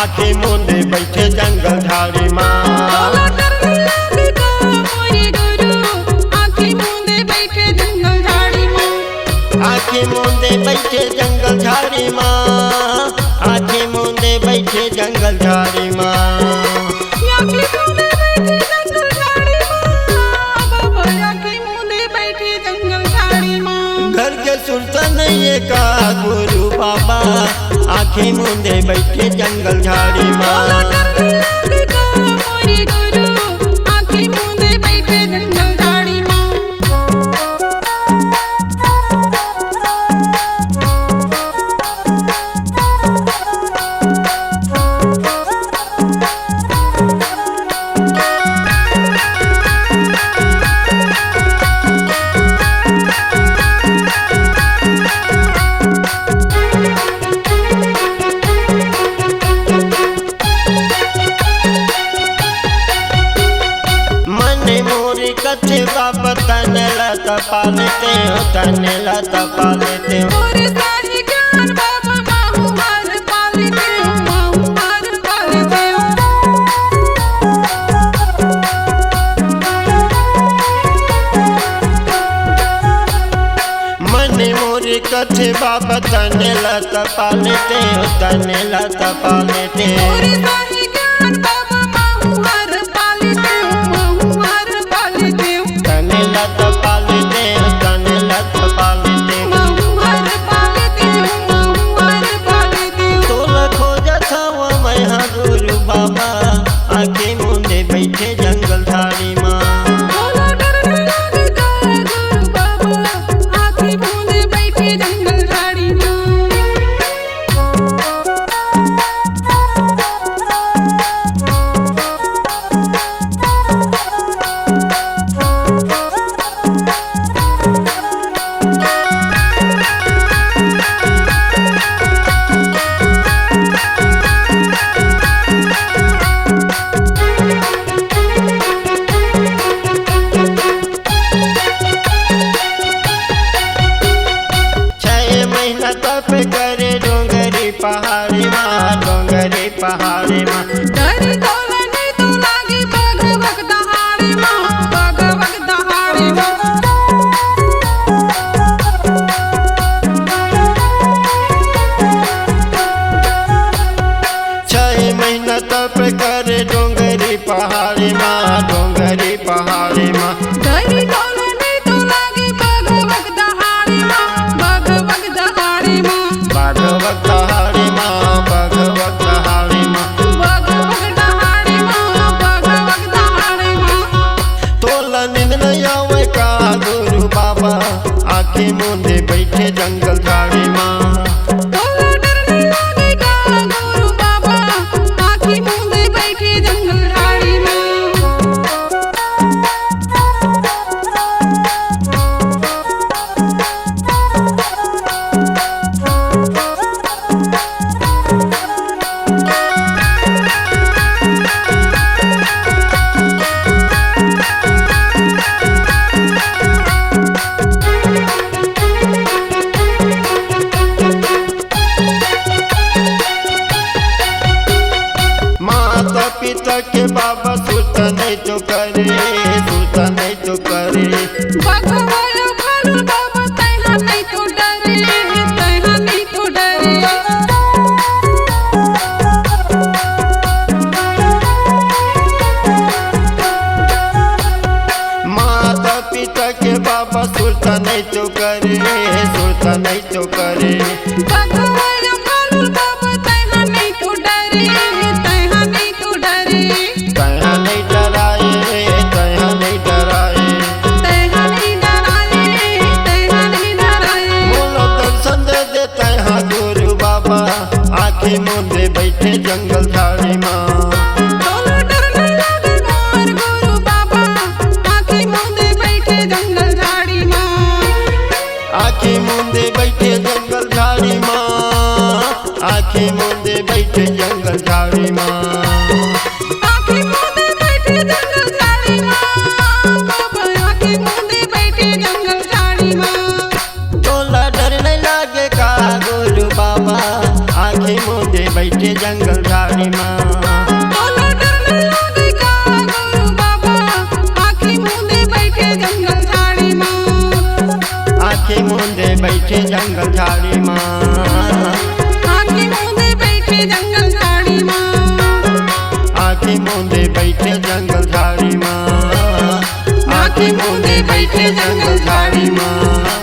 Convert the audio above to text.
आँखें मूंदे बैठे जंगल झाड़ी माँ। आँखें मूंदे बैठे जंगल झाड़ी माँ, आँखें मूंदे बैठे जंगल झाड़ी माँ। घर के सुनता नहीं का गुरु बाबा, आँखें मूंदे बैठे जंगल झाड़ी माँ। कथे बाबा तनेला तपा लेते हो, तनेला तपा लेते हो। मने मोरी कथे बाबा तनेला तपा लेते हो, तनेला तपा लेते हो। आँखें मूंदे बैठे जंगल झाड़ी माँ। पे करे डोंगरी पहाड़ी माँ, डोंगरी पहाड़ी माँ। डरी तोला नहीं तो लागी भगवक दहाड़ी माँ, भगवक दहाड़ी माँ। 6 महीना तप करे डोंगरी पहाड़ी माँ, डोंगरी पहाड़ी माँ। डरी तोला नहीं तो लागी भगवक दहाड़ी माँ, भगवक दहाड़ी माँ। भगवक दहाड़ी माँ, भगवक दहाड़ी माँ। भगवक दहाड़ी माँ, भगवक दहाड़ी माँ। तोला नींद नहीं आवे का गुरु बाबा, आँखें मूंदे बैठे जंगल झाड़ी माँ। तोला डर नहीं लागे का गुरु बाबा, आँखें मूंदे बैठे जंगल झाड़ी माँ। पिता के बाबा सुरता नहीं तो करे, सुरता नहीं तो करे। भगवान भर बाबा तैहा नहीं तो डरे, तैहा नहीं तो डरे। माता पिता के बाबा सुरता नहीं तो करे, सुरता नहीं तो करे। भगवान भर बाबा तैहा नहीं तो डरे, तैहा नहीं तो डरे। तैहा नहीं डराए, तैहा नहीं डराए। तैहा नहीं डराए, तैहा नहीं डराए। बोलो दर्शन दे दे तैहा गुरु बाबा, आँखें मूंदे बैठे जंगल झाड़ी माँ। तोला डर नहीं लागे मोर गुरु बाबा, आँखें मूंदे बैठे जंगल झाड़ी माँ। आँखें मूंदे बैठे जंगल झाड़ी माँ, आँखें मूंदे बैठे जंगल झाड़ी माँ। आँखें मूंदे बैठे जंगल झाड़ी माँ, बाबा आँखें मूंदे बैठे जंगल झाड़ी माँ। तोला डर नहीं लागे का गुरु बाबा, आँखें मूंदे बैठे जंगल झाड़ी माँ। तोला डर न लागे का गुरु बाबा आँखी मूंदे बैठे जंगल झाड़ी माँ। आँखें मूंदे बैठे जंगल झाड़ी माँ। आँखी मूंदे बैठे जंगल झाड़ी माँ। आँखें मूंदे बैठे जंगल झाड़ी माँ। आँखें मूंदे बैठे जंगल झाड़ी माँ।